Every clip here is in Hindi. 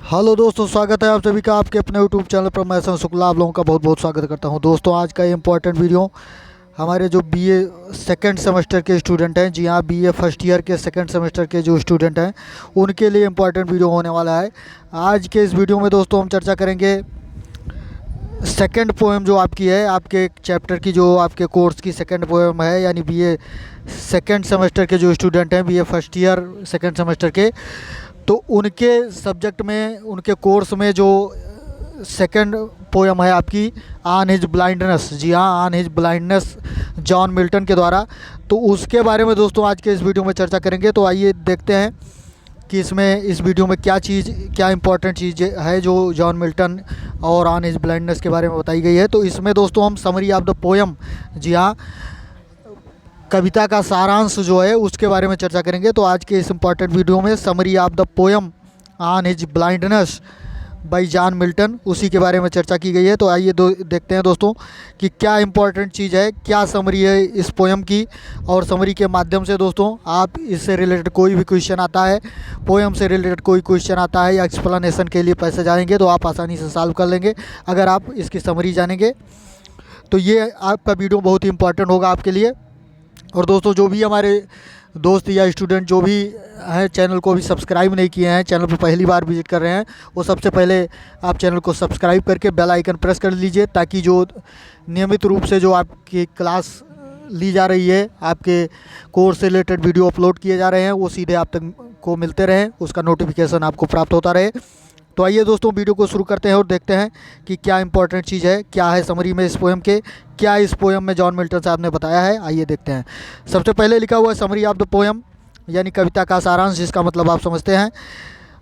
हेलो दोस्तों, स्वागत है आप सभी का आपके अपने यूट्यूब चैनल पर। मैं सन शुक्ला आप लोगों का बहुत बहुत स्वागत करता हूं। दोस्तों, आज का ये इम्पोर्टेंट वीडियो हमारे जो बीए सेकंड सेमेस्टर के स्टूडेंट हैं, जी हाँ, बीए फर्स्ट ईयर के सेकंड सेमेस्टर के जो स्टूडेंट हैं उनके लिए इम्पोर्टेंट वीडियो होने वाला है। आज के इस वीडियो में दोस्तों हम चर्चा करेंगे सेकंड पोएम जो आपकी है, आपके चैप्टर की, जो आपके कोर्स की सेकंड पोएम है, यानी बीए सेकंड सेमेस्टर के जो स्टूडेंट हैं, BA first year second semester के, तो उनके सब्जेक्ट में, उनके कोर्स में जो सेकंड पोएम है आपकी, ऑन हिज ब्लाइंडनेस, जी हाँ, on his blindness, John Milton के द्वारा, तो उसके बारे में दोस्तों आज के इस वीडियो में चर्चा करेंगे। तो आइए देखते हैं कि इसमें, इस वीडियो में क्या इंपॉर्टेंट चीज़ है जो जॉन मिल्टन और ऑन हिज ब्लाइंडनेस के बारे में बताई गई है। तो इसमें दोस्तों हम समरी ऑफ द पोएम, जी हाँ, कविता का सारांश जो है उसके बारे में चर्चा करेंगे। तो आज के इस इम्पॉर्टेंट वीडियो में summary of the poem on his blindness bye John Milton, उसी के बारे में चर्चा की गई है। तो आइए देखते हैं दोस्तों कि क्या इंपॉर्टेंट चीज़ है, क्या समरी है इस पोएम की, और समरी के माध्यम से दोस्तों आप इससे रिलेटेड कोई भी क्वेश्चन आता है, पोएम से रिलेटेड कोई क्वेश्चन आता है या एक्सप्लेनेशन के लिए पैसे जानेंगे तो आप आसानी से सॉल्व कर लेंगे अगर आप इसकी समरी जानेंगे। तो ये आपका वीडियो बहुत ही इंपॉर्टेंट होगा आपके लिए। और दोस्तों, जो भी हमारे दोस्त या स्टूडेंट जो भी हैं चैनल को भी सब्सक्राइब नहीं किए हैं, चैनल पर पहली बार विजिट कर रहे हैं, वो सबसे पहले आप चैनल को सब्सक्राइब करके बेल आइकन प्रेस कर लीजिए, ताकि जो नियमित रूप से जो आपकी क्लास ली जा रही है, आपके कोर्स से रिलेटेड वीडियो अपलोड किए जा रहे हैं, वो सीधे आप तक को मिलते रहें, उसका नोटिफिकेशन आपको प्राप्त होता रहे। तो आइए दोस्तों, वीडियो को शुरू करते हैं और देखते हैं कि क्या इंपॉर्टेंट चीज़ है, क्या है समरी में इस पोएम के, क्या इस पोएम में जॉन मिल्टन साहब ने बताया है। आइए देखते हैं। सबसे पहले लिखा हुआ है समरी ऑफ द पोएम, यानी कविता का सारांश, जिसका मतलब आप समझते हैं।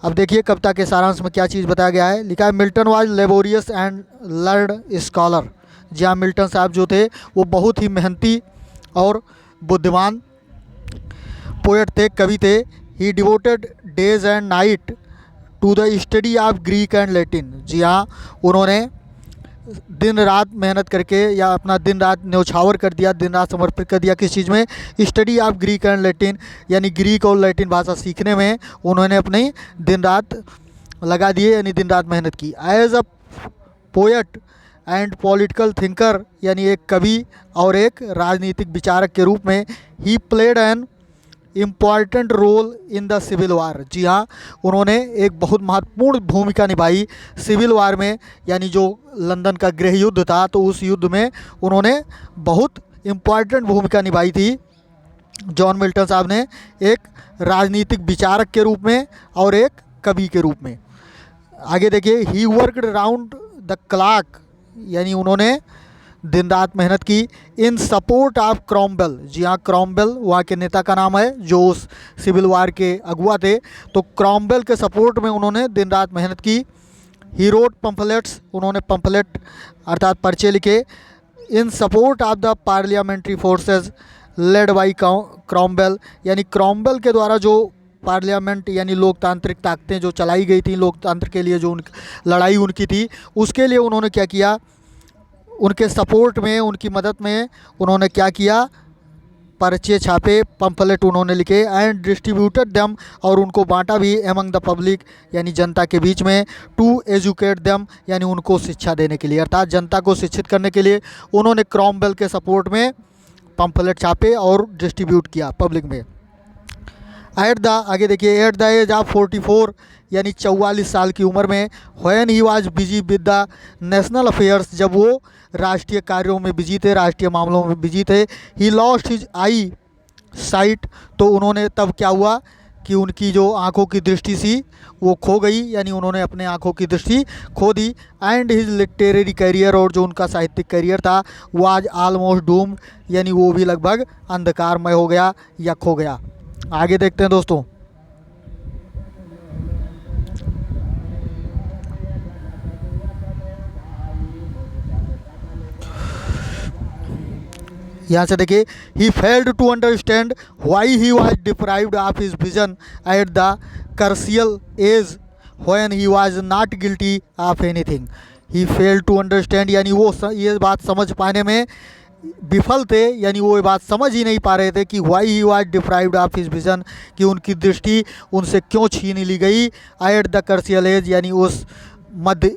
अब देखिए कविता के सारांश में क्या चीज़ बताया गया है। लिखा है, Milton was laborious and learned scholar. जी हाँ, मिल्टन साहब जो थे वो बहुत ही मेहनती और बुद्धिमान पोएट थे, कवि थे। He devoted days and night to the study of Greek and Latin. जी हाँ, उन्होंने दिन रात मेहनत करके, या अपना दिन रात न्यौछावर कर दिया, दिन रात समर्पित कर दिया किस चीज़ में, study of Greek and Latin, यानी ग्रीक और लैटिन भाषा सीखने में उन्होंने अपनी दिन रात लगा दिए, यानी दिन रात मेहनत की। As a poet and political thinker, यानी एक कवि और एक राजनीतिक विचारक के रूप में, he played an important role in the civil war. जी हाँ, उन्होंने एक बहुत महत्वपूर्ण भूमिका निभाई सिविल वार में, यानी जो लंदन का गृह युद्ध था, तो उस युद्ध में उन्होंने बहुत इम्पॉर्टेंट भूमिका निभाई थी जॉन मिल्टन साहब ने, एक राजनीतिक विचारक के रूप में और एक कवि के रूप में। आगे देखिए, he worked round the clock, यानी उन्होंने दिन रात मेहनत की, इन सपोर्ट ऑफ क्रॉमवेल। जी हाँ, क्रॉमवेल वहाँ के नेता का नाम है जो उस सिविल वार के अगुआ थे, तो क्रॉमवेल के सपोर्ट में उन्होंने दिन रात मेहनत की। ही रोट पम्फलेट्स, उन्होंने पम्फलेट अर्थात पर्चे लिखे, इन support of the parliamentary forces led by Cromwell, यानी क्रॉमवेल के द्वारा जो पार्लियामेंट यानी लोकतांत्रिक ताकतें जो चलाई गई थी, लोकतंत्र के लिए जो लड़ाई उनकी थी, उसके लिए उन्होंने क्या किया, उनके सपोर्ट में, उनकी मदद में उन्होंने क्या किया, पर्चे छापे, पम्फलेट उन्होंने लिखे, एंड डिस्ट्रीब्यूटेड देम, और उनको बांटा भी, एमंग द पब्लिक, यानी जनता के बीच में, टू एजुकेट देम, यानी उनको शिक्षा देने के लिए, अर्थात जनता को शिक्षित करने के लिए उन्होंने क्रॉमवेल के सपोर्ट में पम्फलेट छापे और डिस्ट्रीब्यूट किया पब्लिक में। आगे देखिए, एट द एज ऑफ 44, यानी 44 साल की उम्र में, when he was busy with the national affairs, जब वो राष्ट्रीय कार्यों में बिजी थे, राष्ट्रीय मामलों में बिजी थे, he lost his I site, तो उन्होंने तब क्या हुआ कि उनकी जो आँखों की दृष्टि सी वो खो गई, यानी उन्होंने अपने आँखों की दृष्टि खो दी। एंड हिज लिटरेरी करियर, और जो उनका साहित्यिक करियर था वो आज ऑलमोस्ट डूम्ड, यानी वो भी लगभग अंधकारमय हो गया या खो गया। आगे देखते हैं दोस्तों। यहाँ से देखिए, he failed to understand why he was deprived of his vision at the crucial age when he was not guilty of anything. He failed to understand, यानी वो ये बात समझ पाने में विफल थे, यानी वो ये बात समझ ही नहीं पा रहे थे कि why he was deprived of his vision, कि उनकी दृष्टि उनसे क्यों छीन ली गई एट द कर्सियल एज, यानी उस मध्य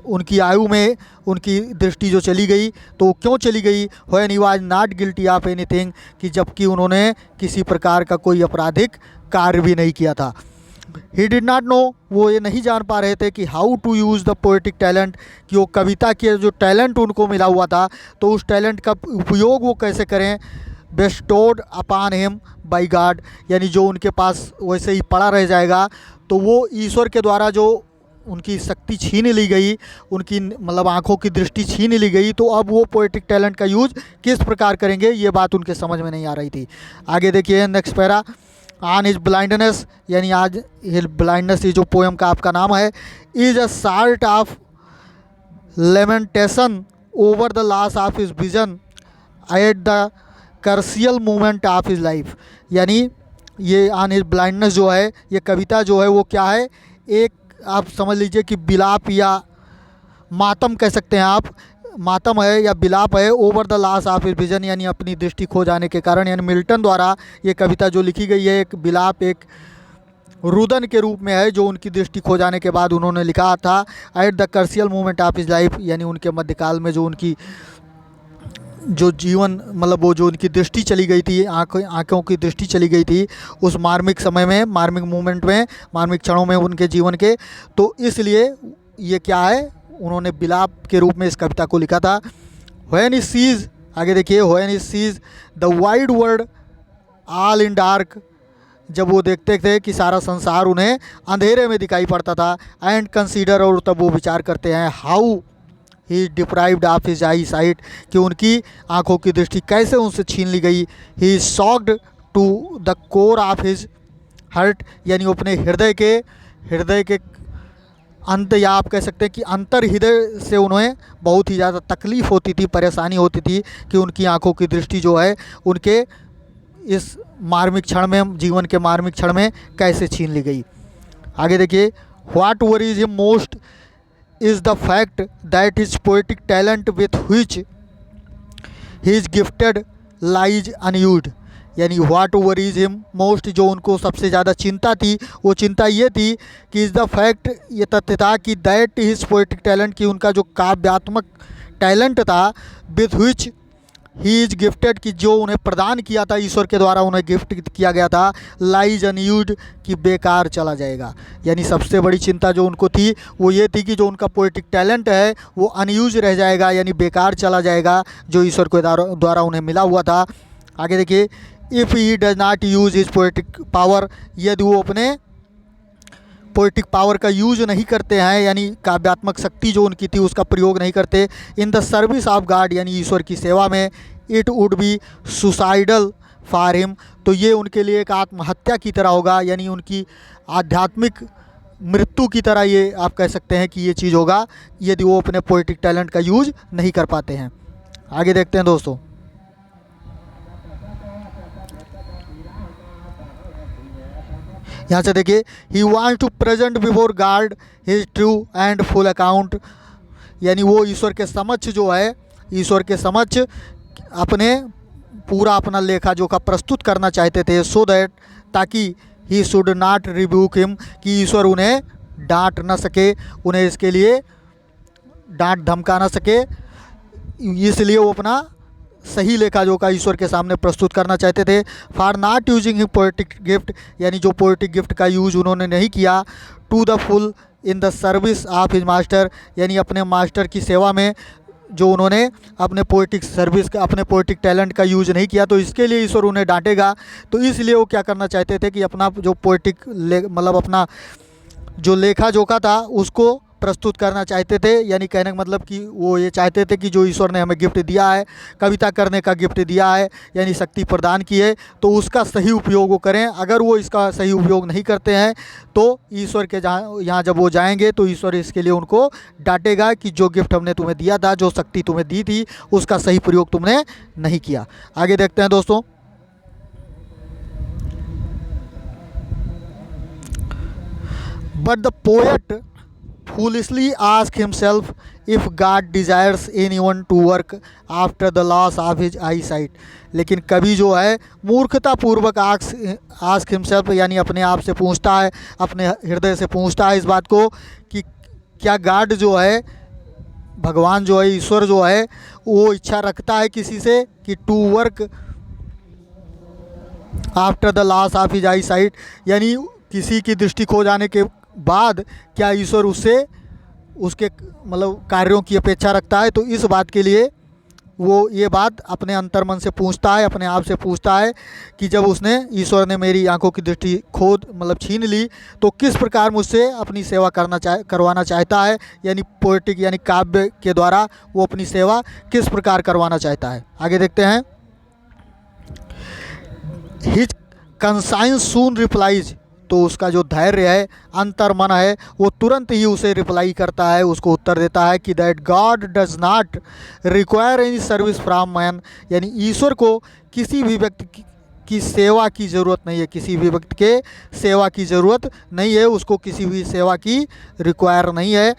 उनकी आयु में उनकी दृष्टि जो चली गई, तो वो क्यों चली गई। When he was not guilty of anything, कि जबकि उन्होंने किसी प्रकार का कोई आपराधिक कार्य भी नहीं किया था। ही डिड नॉट नो, वो ये नहीं जान पा रहे थे कि how to use the poetic talent, कि वो कविता के जो टैलेंट उनको मिला हुआ था, तो उस टैलेंट का उपयोग वो कैसे करें। Bestowed upon him by God, यानी जो उनके पास वैसे ही पड़ा रह जाएगा, तो वो ईश्वर के द्वारा जो उनकी शक्ति छीन ली गई, उनकी मतलब आँखों की दृष्टि छीन ली गई, तो अब वो पोएटिक टैलेंट का यूज़ किस प्रकार करेंगे, ये बात उनके समझ में नहीं आ रही थी। आगे देखिए next para, on his blindness, यानी आज हिज ब्लाइंडनेस, ये जो पोएम का आपका नाम है, is a sort of lamentation over the loss of his vision at the crucial moment of his life. यानी ये ऑन हिज ब्लाइंडनेस जो है, ये कविता जो है वो क्या है, एक आप समझ लीजिए कि विलाप या मातम कह सकते हैं आप, मातम है या विलाप है over the loss of his vision, यानी अपनी दृष्टि खो जाने के कारण। यानी मिल्टन द्वारा ये कविता जो लिखी गई है, एक विलाप, एक रुदन के रूप में है, जो उनकी दृष्टि खो जाने के बाद उन्होंने लिखा था at the crucial moment of his life, यानी उनके मध्यकाल में जो उनकी जो जीवन मतलब वो जो उनकी दृष्टि चली गई थी, आँखों की दृष्टि चली गई थी उस मार्मिक समय में, मार्मिक मोमेंट में, मार्मिक क्षणों में उनके जीवन के, तो इसलिए ये क्या है, उन्होंने विलाप के रूप में इस कविता को लिखा था। व्हेन ही सीज, आगे देखिए, when he sees the wide world all in dark, जब वो देखते थे कि सारा संसार उन्हें अंधेरे में दिखाई पड़ता था, एंड कंसीडर, और तब वो विचार करते हैं, how he deprived of his I site, कि उनकी आँखों की दृष्टि कैसे उनसे छीन ली गई। He shocked to the core of his heart, यानी वो अपने हृदय के अंत, या आप कह सकते हैं कि अंतर हृदय से उन्हें बहुत ही ज़्यादा तकलीफ़ होती थी, परेशानी होती थी कि उनकी आंखों की दृष्टि जो है उनके इस मार्मिक क्षण में, जीवन के मार्मिक क्षण में कैसे छीन ली गई। आगे देखिए, what worries him most is the fact that his poetic talent with which he is gifted lies unused, यानी व्हाट वरीज हिम मोस्ट, जो उनको सबसे ज़्यादा चिंता थी, वो चिंता ये थी कि इज़ द फैक्ट, ये तथ्य था कि दैट हिज पोएटिक टैलेंट, कि उनका जो काव्यात्मक टैलेंट था, with which he is gifted, कि जो उन्हें प्रदान किया था ईश्वर के द्वारा, उन्हें गिफ्ट किया गया था, लाइज अनयूज्ड, कि बेकार चला जाएगा। यानी सबसे बड़ी चिंता जो उनको थी वो ये थी कि जो उनका पोएटिक टैलेंट है वो अनयूज रह जाएगा, यानी बेकार चला जाएगा, जो ईश्वर के द्वारा उन्हें मिला हुआ था। आगे देखिए, if he does not use his poetic power, यदि वो अपने पोएटिक पावर का यूज नहीं करते हैं, यानी काव्यात्मक शक्ति जो उनकी थी उसका प्रयोग नहीं करते, इन द सर्विस ऑफ गॉड, यानी ईश्वर की सेवा में, it would be suicidal for him, तो ये उनके लिए एक आत्महत्या की तरह होगा, यानी उनकी आध्यात्मिक मृत्यु की तरह ये आप कह सकते हैं कि ये चीज़ होगा, यदि वो अपने पोएटिक टैलेंट का यूज नहीं कर पाते हैं। आगे देखते हैं दोस्तों, यहाँ से देखिए, he wants to present before God his true and full account, यानी वो ईश्वर के समक्ष जो है, ईश्वर के समक्ष अपने पूरा अपना लेखा जोखा प्रस्तुत करना चाहते थे, सो दैट, ताकि he should not rebuke him, कि ईश्वर उन्हें डांट न सके, उन्हें इसके लिए डांट धमका न सके, इसलिए वो अपना सही लेखा जोखा ईश्वर के सामने प्रस्तुत करना चाहते थे। For not using him poetic gift, यानी जो पोएटिक गिफ्ट का यूज उन्होंने नहीं किया, to the full in the service of his master, यानी अपने मास्टर की सेवा में जो उन्होंने अपने पोएटिक सर्विस का, अपने पोएटिक टैलेंट का यूज नहीं किया, तो इसके लिए ईश्वर उन्हें डांटेगा। तो इसलिए वो क्या करना चाहते थे कि अपना जो पोएटिक मतलब अपना जो लेखा जोखा था उसको प्रस्तुत करना चाहते थे, यानी कहने का मतलब कि वो ये चाहते थे कि जो ईश्वर ने हमें गिफ्ट दिया है, कविता करने का गिफ्ट दिया है, यानी शक्ति प्रदान की है, तो उसका सही उपयोग वो करें। अगर वो इसका सही उपयोग नहीं करते हैं तो ईश्वर के यहाँ जब वो जाएंगे तो ईश्वर इसके लिए उनको डांटेगा कि जो गिफ्ट हमने तुम्हें दिया था, जो शक्ति तुम्हें दी थी, उसका सही प्रयोग तुमने नहीं किया। आगे देखते हैं दोस्तों, but the poet foolishly ask himself if God desires anyone to work after the loss of his eyesight। लेकिन कभी जो है मूर्खतापूर्वक आस्क हिमसेल्फ यानी अपने आप से पूछता है, अपने हृदय से पूछता है इस बात को कि क्या गॉड जो है, भगवान जो है, ईश्वर जो है, वो इच्छा रखता है किसी से कि to work after the loss of his eyesight, यानी किसी की दृष्टि खो जाने के बाद क्या ईश्वर उससे उसके मतलब कार्यों की अपेक्षा रखता है। तो इस बात के लिए वो ये बात अपने अंतर्मन से पूछता है, अपने आप से पूछता है कि जब उसने ईश्वर ने मेरी आंखों की दृष्टि छीन ली तो किस प्रकार मुझसे अपनी सेवा करवाना चाहता है, यानी पोएटिक यानी काव्य के द्वारा वो अपनी सेवा किस प्रकार करवाना चाहता है। आगे देखते हैं। हिज कंसाइंस सून रिप्लाइज, तो उसका जो धैर्य है, अंतर्मन है, वो तुरंत ही उसे रिप्लाई करता है, उसको उत्तर देता है कि that God does not require any service from man, यानी ईश्वर को किसी भी व्यक्ति की सेवा की ज़रूरत नहीं है, किसी भी व्यक्ति के सेवा की ज़रूरत नहीं है, उसको किसी भी सेवा की रिक्वायर नहीं है।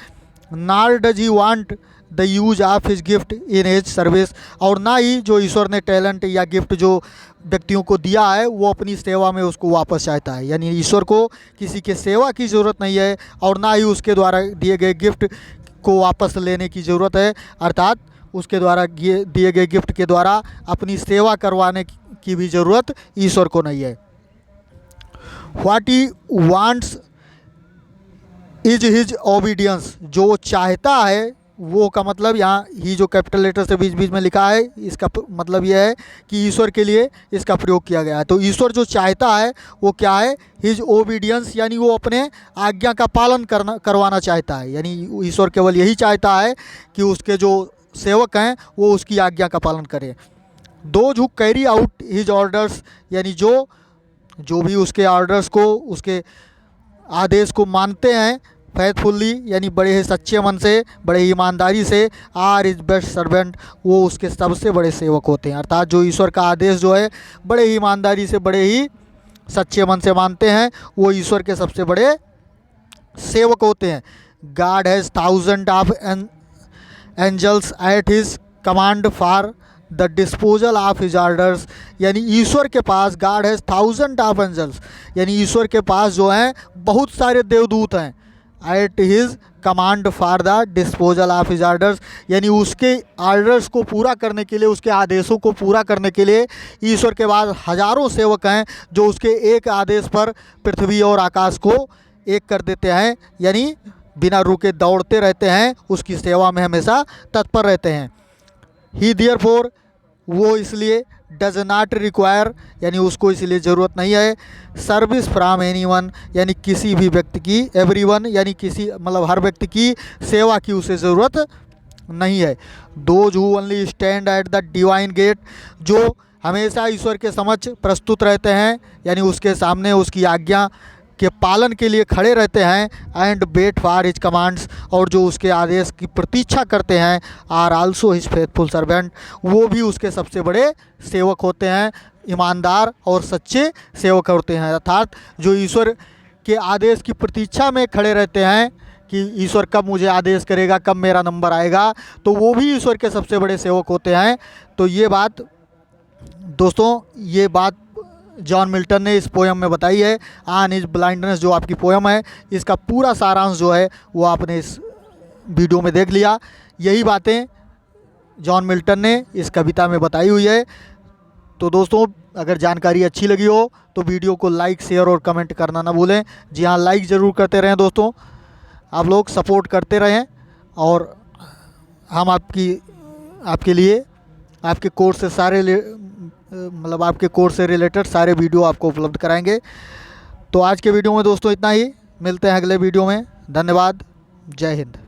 Nor does he want the use of his gift in his service, और ना ही जो ईश्वर ने टैलेंट या गिफ्ट जो व्यक्तियों को दिया है वो अपनी सेवा में उसको वापस चाहता है, यानी ईश्वर को किसी के सेवा की ज़रूरत नहीं है और ना ही उसके द्वारा दिए गए गिफ्ट को वापस लेने की ज़रूरत है, अर्थात उसके द्वारा दिए गए गिफ्ट के द्वारा अपनी सेवा करवाने की भी ज़रूरत ईश्वर को नहीं है। What he wants is his obedience, जो चाहता है वो का मतलब यहाँ ही जो कैपिटल लेटर से बीच बीच में लिखा है इसका मतलब यह है कि ईश्वर के लिए इसका प्रयोग किया गया है। तो ईश्वर जो चाहता है वो क्या है, हिज ओबीडियंस, यानी वो अपने आज्ञा का पालन करवाना चाहता है, यानी ईश्वर केवल यही चाहता है कि उसके जो सेवक हैं वो उसकी आज्ञा का पालन करें। Those who carry out his orders, यानी जो भी उसके ऑर्डर्स को, उसके आदेश को मानते हैं, फैथफुल्ली यानी बड़े ही सच्चे मन से, बड़े ही ईमानदारी से, आर इज बेस्ट सर्वेंट, वो उसके सबसे बड़े सेवक होते हैं। अर्थात जो ईश्वर का आदेश जो है बड़े ही ईमानदारी से, बड़े ही सच्चे मन से मानते हैं, वो ईश्वर के सबसे बड़े सेवक होते हैं। God has thousand of angels at his command for the disposal of his orders, यानी ईश्वर के पास God has thousand of angels, यानी ईश्वर के पास जो हैं बहुत सारे देवदूत हैं, eight his command for the disposal of his orders, यानी उसके ऑर्डर्स को पूरा करने के लिए, उसके आदेशों को पूरा करने के लिए ईश्वर के पास हजारों सेवक हैं जो उसके एक आदेश पर पृथ्वी और आकाश को एक कर देते हैं, यानी बिना रुके दौड़ते रहते हैं, उसकी सेवा में हमेशा तत्पर रहते हैं। ही देयरफॉर, वो इसलिए डज नॉट रिक्वायर, यानी उसको इसलिए ज़रूरत नहीं है सर्विस फ्रॉम एनीवन, यानी किसी भी व्यक्ति की, एवरीवन यानी किसी मतलब हर व्यक्ति की सेवा की उसे ज़रूरत नहीं है। Those who only stand at the divine gate, जो हमेशा ईश्वर के समक्ष प्रस्तुत रहते हैं, यानी उसके सामने उसकी आज्ञा के पालन के लिए खड़े रहते हैं, and wait for his commands, और जो उसके आदेश की प्रतीक्षा करते हैं, are also his faithful servant, वो भी उसके सबसे बड़े सेवक होते हैं, ईमानदार और सच्चे सेवक होते हैं। अर्थात जो ईश्वर के आदेश की प्रतीक्षा में खड़े रहते हैं कि ईश्वर कब मुझे आदेश करेगा, कब मेरा नंबर आएगा, तो वो भी ईश्वर के सबसे बड़े सेवक होते हैं। तो ये बात दोस्तों, ये बात जॉन मिल्टन ने इस पोयम में बताई है। ऑन हिज ब्लाइंडनेस जो आपकी पोयम है, इसका पूरा सारांश जो है वो आपने इस वीडियो में देख लिया। यही बातें जॉन मिल्टन ने इस कविता में बताई हुई है। तो दोस्तों, अगर जानकारी अच्छी लगी हो तो वीडियो को लाइक, शेयर और कमेंट करना ना भूलें। जी हाँ, लाइक ज़रूर करते रहें दोस्तों, आप लोग सपोर्ट करते रहें, और हम आपके लिए आपके कोर्स से आपके कोर्स से रिलेटेड सारे वीडियो आपको उपलब्ध कराएंगे। तो आज के वीडियो में दोस्तों इतना ही, मिलते हैं अगले वीडियो में। धन्यवाद, जय हिंद।